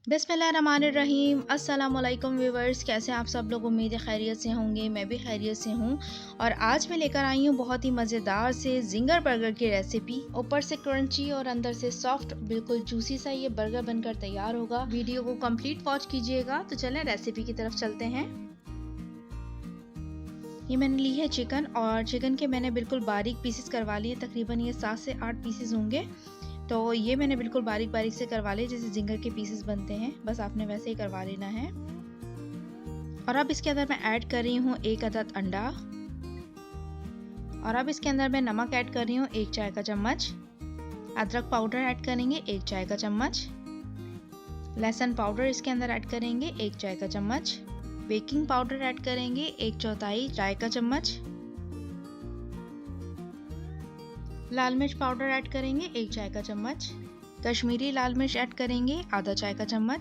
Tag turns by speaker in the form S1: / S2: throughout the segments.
S1: बिस्मिल्लाहिर्रहमानिर्रहीम। अस्सलाम वालेकुम व्यूवर्स, कैसे आप सब लोग? उम्मीद है खैरियत से होंगे। मैं भी खैरियत से हूँ और आज मैं लेकर आई हूँ बहुत ही मज़ेदार से जिंगर बर्गर की रेसिपी। ऊपर से क्रंची और अंदर से सॉफ्ट, बिल्कुल जूसी सा ये बर्गर बनकर तैयार होगा। वीडियो को कंप्लीट वॉच कीजिएगा। तो चलें रेसिपी की तरफ चलते हैं। ये मैंने ली है चिकन और चिकन के मैंने बिल्कुल बारीक पीसेस करवा लिए। तकरीबन ये 7 से 8 पीसेस होंगे। तो ये मैंने बिल्कुल बारीक बारीक से करवा लिए, जैसे जिंगर के पीसेस बनते हैं, बस आपने वैसे ही करवा लेना है। और अब इसके अंदर मैं ऐड कर रही हूँ 1 अदद अंडा। और अब इसके अंदर मैं नमक ऐड कर रही हूँ 1 चाय का चम्मच। अदरक पाउडर ऐड करेंगे 1 चाय का चम्मच। लहसुन पाउडर इसके अंदर ऐड करेंगे 1 चाय का चम्मच। बेकिंग पाउडर ऐड करेंगे 1/4 चाय का चम्मच। लाल मिर्च पाउडर ऐड करेंगे 1 चाय का चम्मच। कश्मीरी लाल मिर्च ऐड करेंगे आधा चाय का चम्मच।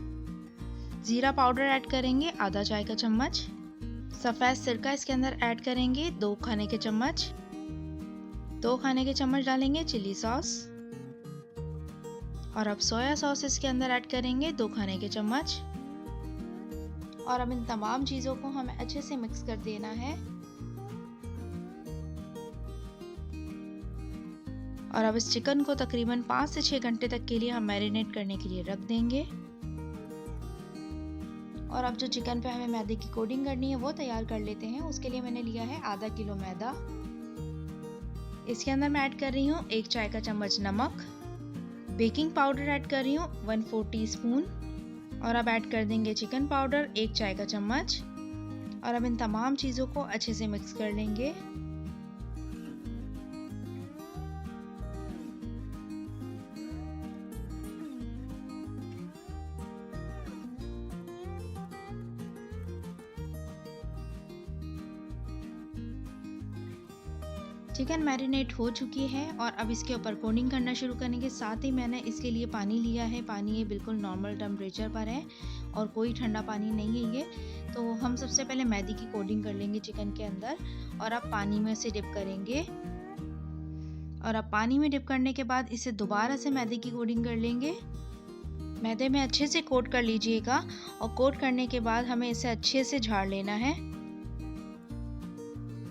S1: जीरा पाउडर ऐड करेंगे आधा चाय का चम्मच। सफ़ेद सिरका इसके अंदर ऐड करेंगे 2 खाने के चम्मच। 2 खाने के चम्मच डालेंगे चिली सॉस। और अब सोया सॉस इसके अंदर ऐड करेंगे 2 खाने के चम्मच। और अब इन तमाम चीज़ों को हमें अच्छे से मिक्स कर देना है। और अब इस चिकन को तकरीबन 5 से 6 घंटे तक के लिए हम मैरिनेट करने के लिए रख देंगे। और अब जो चिकन पे हमें मैदे की कोटिंग करनी है वो तैयार कर लेते हैं। उसके लिए मैंने लिया है आधा किलो मैदा। इसके अंदर मैं ऐड कर रही हूँ 1 चाय का चम्मच नमक। बेकिंग पाउडर ऐड कर रही हूँ 1/4 टीस्पून। और अब ऐड कर देंगे चिकन पाउडर 1 चाय का चम्मच। और अब इन तमाम चीज़ों को अच्छे से मिक्स कर लेंगे। चिकन मैरिनेट हो चुकी है और अब इसके ऊपर कोटिंग करना शुरू करेंगे। साथ ही मैंने इसके लिए पानी लिया है। पानी ये बिल्कुल नॉर्मल टेम्परेचर पर है और कोई ठंडा पानी नहीं है ये। तो हम सबसे पहले मैदे की कोटिंग कर लेंगे चिकन के अंदर और अब पानी में से डिप करेंगे। और अब पानी में डिप करने के बाद इसे दोबारा से मैदे की कोटिंग कर लेंगे। मैदे में अच्छे से कोट कर लीजिएगा और कोट करने के बाद हमें इसे अच्छे से झाड़ लेना है।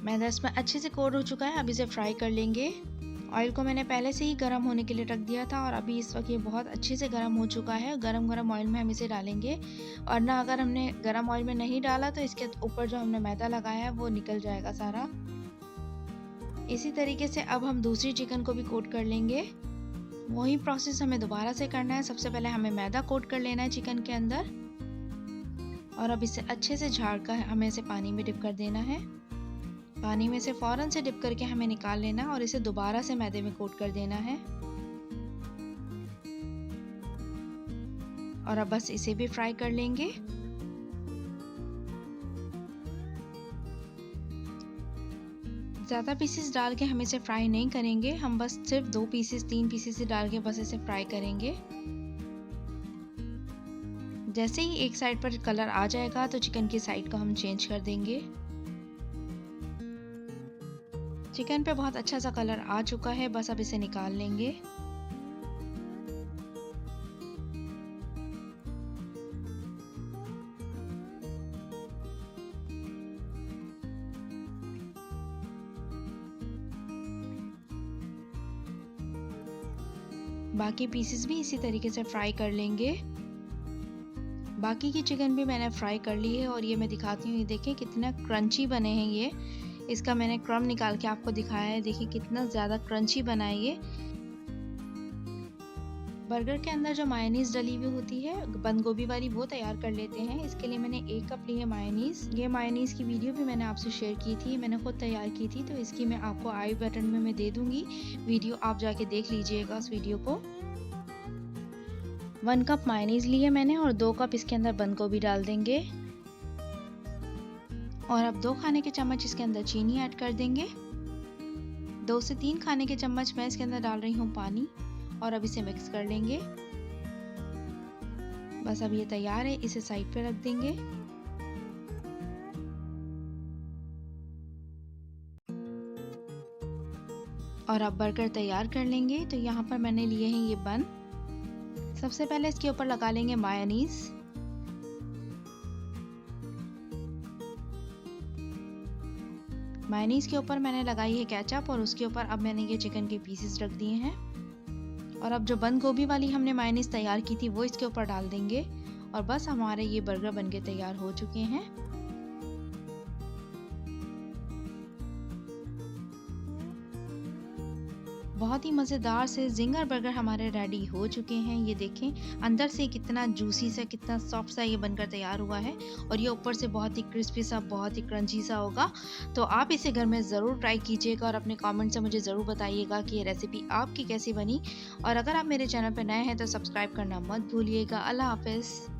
S1: मैदा इसमें अच्छे से कोट हो चुका है। अब इसे फ्राई कर लेंगे। ऑयल को मैंने पहले से ही गर्म होने के लिए रख दिया था और अभी इस वक्त ये बहुत अच्छे से गर्म हो चुका है। गरम गरम ऑयल में हम इसे डालेंगे और ना अगर हमने गरम ऑयल में नहीं डाला तो इसके ऊपर जो हमने मैदा लगाया है वो निकल जाएगा सारा। इसी तरीके से अब हम दूसरी चिकन को भी कोट कर लेंगे। वही प्रोसेस हमें दोबारा से करना है। सबसे पहले हमें मैदा कोट कर लेना है चिकन के अंदर और अब इसे अच्छे से झाड़ कर हमें इसे पानी में डिप कर देना है। पानी में से फ़ौरन से डिप करके हमें निकाल लेना और इसे दोबारा से मैदे में कोट कर देना है। और अब बस इसे भी फ्राई कर लेंगे। ज़्यादा पीसेस डाल के हम इसे फ्राई नहीं करेंगे। हम बस सिर्फ 2 पीसेस 3 पीसेस से डाल के बस इसे फ्राई करेंगे। जैसे ही एक साइड पर कलर आ जाएगा तो चिकन की साइड को हम चेंज कर देंगे। चिकन पे बहुत अच्छा सा कलर आ चुका है। बस अब इसे निकाल लेंगे। बाकी पीसेस भी इसी तरीके से फ्राई कर लेंगे। बाकी की चिकन भी मैंने फ्राई कर ली है और ये मैं दिखाती हूँ। ये देखिए कितना क्रंची बने हैं ये। इसका मैंने क्रम्ब निकाल के आपको दिखाया है। देखिए कितना ज़्यादा क्रंची बना है ये। बर्गर के अंदर जो मायोनीज़ डली हुई होती है बंद गोभी वाली, वो तैयार कर लेते हैं। इसके लिए मैंने 1 कप ली है मायोनीज़। ये मायोनीज़ की वीडियो भी मैंने आपसे शेयर की थी, मैंने खुद तैयार की थी, तो इसकी मैं आपको आई बटन में मैं दे दूँगी वीडियो, आप जाके देख लीजिएगा उस वीडियो को। 1 कप मायोनीज़ ली है मैंने और 2 कप इसके अंदर बंद गोभी डाल देंगे। और अब 2 खाने के चम्मच इसके अंदर चीनी ऐड कर देंगे। 2 से 3 खाने के चम्मच मैं इसके अंदर डाल रही हूँ पानी और अब इसे मिक्स कर लेंगे। बस अब ये तैयार है, इसे साइड पे रख देंगे। और अब बर्गर तैयार कर लेंगे। तो यहाँ पर मैंने लिए हैं ये बन। सबसे पहले इसके ऊपर लगा लेंगे मायोनीज। मायोनीज के ऊपर मैंने लगाई है केचप और उसके ऊपर अब मैंने ये चिकन के पीसेस रख दिए हैं। और अब जो बंद गोभी वाली हमने मायोनीज तैयार की थी वो इसके ऊपर डाल देंगे और बस हमारे ये बर्गर बनके तैयार हो चुके हैं। बहुत ही मज़ेदार से जिंगर बर्गर हमारे रेडी हो चुके हैं। ये देखें अंदर से कितना जूसी सा, कितना सॉफ्ट सा ये बनकर तैयार हुआ है और ये ऊपर से बहुत ही क्रिस्पी सा, बहुत ही क्रंची सा होगा। तो आप इसे घर में ज़रूर ट्राई कीजिएगा और अपने कमेंट से मुझे ज़रूर बताइएगा कि ये रेसिपी आपकी कैसी बनी। और अगर आप मेरे चैनल पर नए हैं तो सब्सक्राइब करना मत भूलिएगा। अल्लाह हाफिज़।